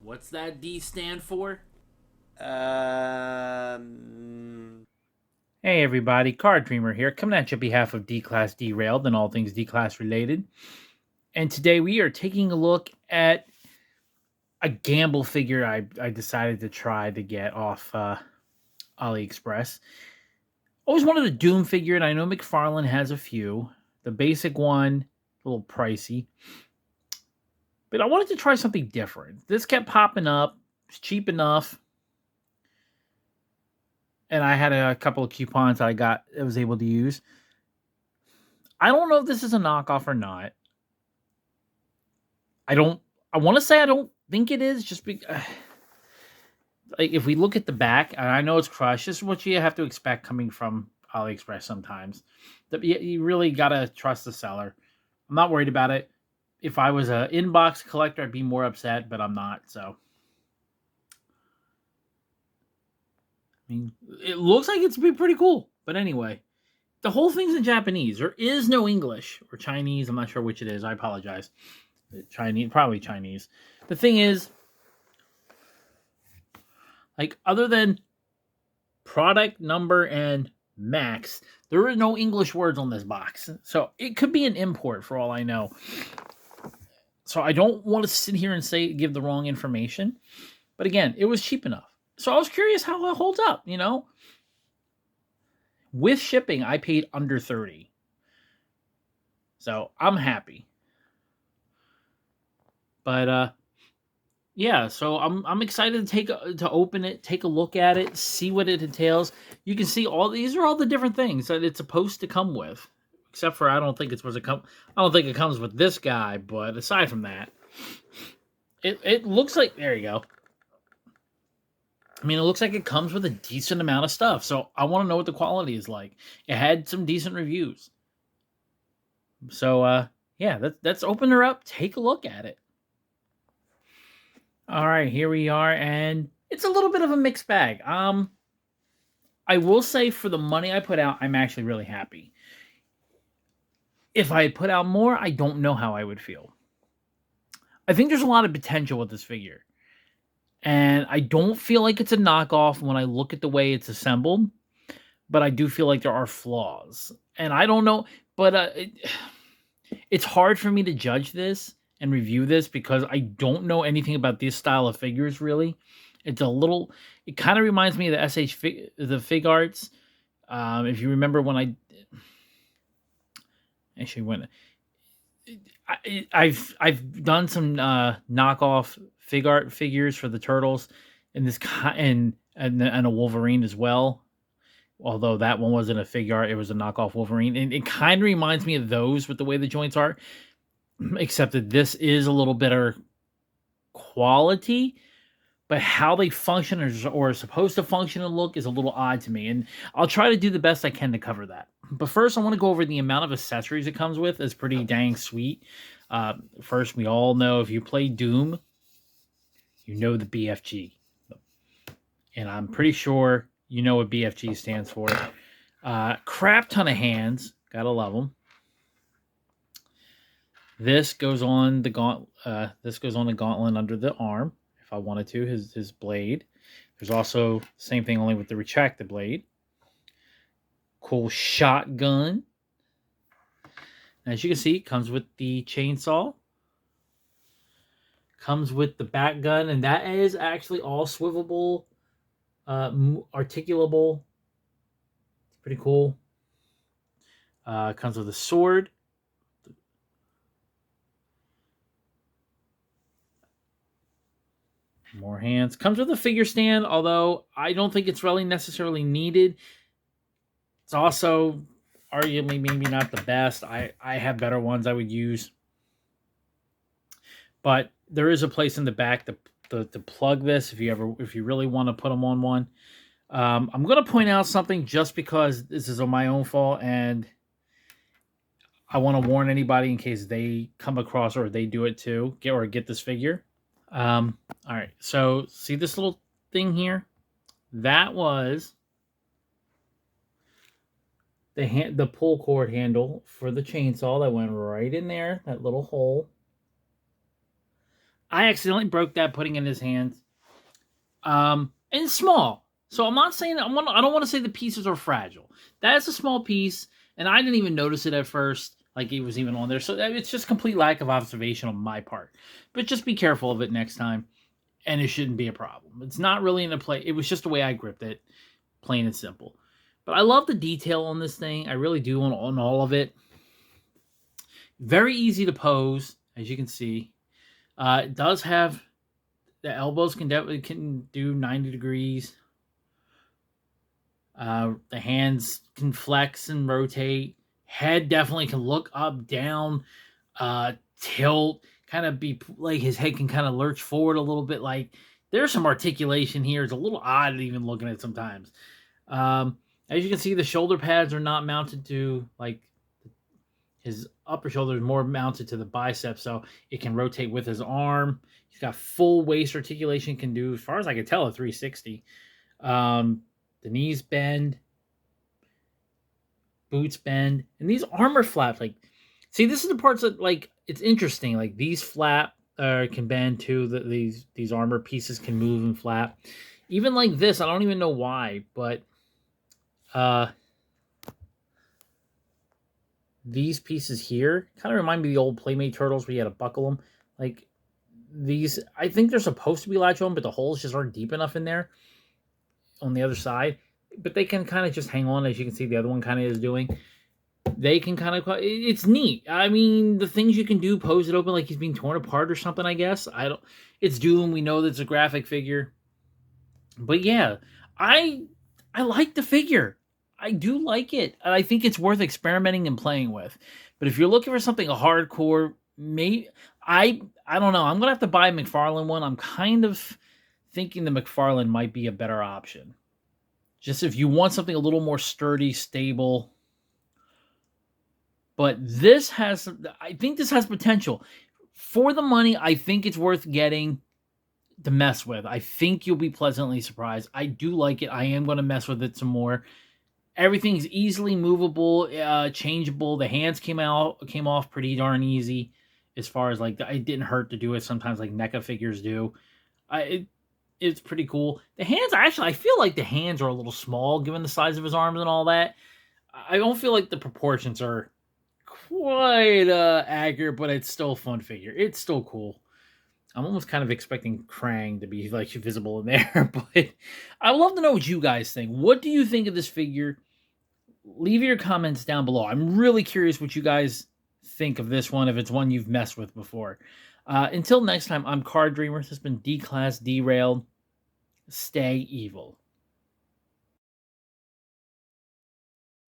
What's that D stand for? Um, Hey everybody, Card Dreamer here, coming at you on behalf of D-Class Derailed and all things D-Class related. And today we are taking a look at a gamble figure I decided to try to get off AliExpress. Always wanted a Doom figure, and I know McFarlane has a few. The basic one, a little pricey. But I wanted to try something different. This kept popping up. It's cheap enough. And I had a couple of coupons I was able to use. I don't know if this is a knockoff or not. I don't. I want to say I don't think it is. Just like if we look at the back, and I know it's crushed. This is what you have to expect coming from AliExpress sometimes. You really gotta trust the seller. I'm not worried about it. If I was an inbox collector, I'd be more upset, but I'm not. So, I mean, it looks like it's be pretty cool. But anyway, the whole thing's in Japanese. There is no English or Chinese. I'm not sure which it is. I apologize. Chinese, probably Chinese. The thing is, like, other than product number and max, there are no English words on this box. So it could be an import for all I know. So I don't want to sit here and give the wrong information. But again, it was cheap enough. So I was curious how it holds up, you know? With shipping, I paid under 30. So I'm happy. But yeah, so I'm excited to open it, take a look at it, see what it entails. You can see all these are all the different things that it's supposed to come with, except for I don't think it's supposed to come. I don't think it comes with this guy, but aside from that, it looks like there you go. I mean, it looks like it comes with a decent amount of stuff, so I want to know what the quality is like. It had some decent reviews, so yeah, let's open her up, take a look at it. All right, here we are, and it's a little bit of a mixed bag. I will say for the money I put out, I'm actually really happy. If I had put out more, I don't know how I would feel. I think there's a lot of potential with this figure. And I don't feel like it's a knockoff when I look at the way it's assembled, but I do feel like there are flaws. And I don't know, but it's hard for me to judge this and review this because I don't know anything about this style of figures really. It's a little, it kind of reminds me of the Fig Arts. If you remember when I actually went, I've done some knockoff Fig Art figures for the Turtles, and and a Wolverine as well. Although that one wasn't a Fig Art, it was a knockoff Wolverine, and it kind of reminds me of those with the way the joints are, except that this is a little better quality. But how they function or are supposed to function and look is a little odd to me. And I'll try to do the best I can to cover that. But first, I want to go over the amount of accessories it comes with. It's pretty dang sweet. First, we all know if you play Doom, you know the BFG. And I'm pretty sure you know what BFG stands for. Crap ton of hands. Gotta love them. This goes on the gauntlet under the arm. If I wanted to, his blade. There's also the same thing, only with the retracted blade. Cool shotgun. As you can see, it comes with the chainsaw. Comes with the back gun, and that is actually all swivelable, articulable. It's pretty cool. Comes with a sword. More hands. Comes with a figure stand, although I don't think it's really necessarily needed. It's also arguably maybe not the best. I have better ones I would use. But there is a place in the back to plug this if you really want to put them on one. I'm going to point out something just because this is on my own fault, and I want to warn anybody in case they come across or they do it too, get this figure. All right, so see this little thing here? That was the pull cord handle for the chainsaw that went right in there, that little hole. I accidentally broke that putting it in his hands. And it's small. So I'm not saying I don't want to say the pieces are fragile. That's a small piece, and I didn't even notice it at first, like it was even on there. So it's just complete lack of observation on my part. But just be careful of it next time, and it shouldn't be a problem. It's not really in a play. It was just the way I gripped it, plain and simple. But I love the detail on this thing. I really do on all of it. Very easy to pose, as you can see. It does have the elbows can do 90 degrees. The hands can flex and rotate. Head definitely can look up, down, tilt, kind of be like his head can kind of lurch forward a little bit. Like there's some articulation here. It's a little odd even looking at it sometimes. As you can see, the shoulder pads are not mounted to like his upper shoulder is more mounted to the bicep, so it can rotate with his arm. He's got full waist articulation, can do, as far as I can tell, a 360. The knees bend, boots bend, and these armor flaps, like, see, this is the parts that, like, it's interesting. Like, these flap can bend too. These armor pieces can move and flap. Even like this, I don't even know why, but these pieces here kind of remind me of the old Playmate turtles where you had to buckle them. Like, these, I think they're supposed to be latch on, but the holes just aren't deep enough in there on the other side. But they can kind of just hang on, as you can see the other one kind of is doing. They can kind of, it's neat. I mean, the things you can do, pose it open like he's being torn apart or something, I guess. It's Doom. We know that it's a graphic figure. But yeah, I like the figure. I do like it. And I think it's worth experimenting and playing with. But if you're looking for something a hardcore, maybe I don't know. I'm gonna have to buy a McFarlane one. I'm kind of thinking the McFarlane might be a better option. Just if you want something a little more sturdy, stable. But I think this has potential. For the money, I think it's worth getting to mess with. I think you'll be pleasantly surprised. I do like it. I am going to mess with it some more. Everything's easily movable, changeable. The hands came off pretty darn easy, as far as like it didn't hurt to do it. Sometimes like NECA figures do. It's pretty cool. The hands, I feel like the hands are a little small given the size of his arms and all that. I don't feel like the proportions are quite accurate, but it's still a fun figure. It's still cool. I'm almost kind of expecting Krang to be like visible in there, but I'd love to know what you guys think. What do you think of this figure? Leave your comments down below. I'm really curious what you guys think of this one, if it's one you've messed with before. Until next time, I'm Card Dreamer. This has been D-Class Derailed. Stay evil.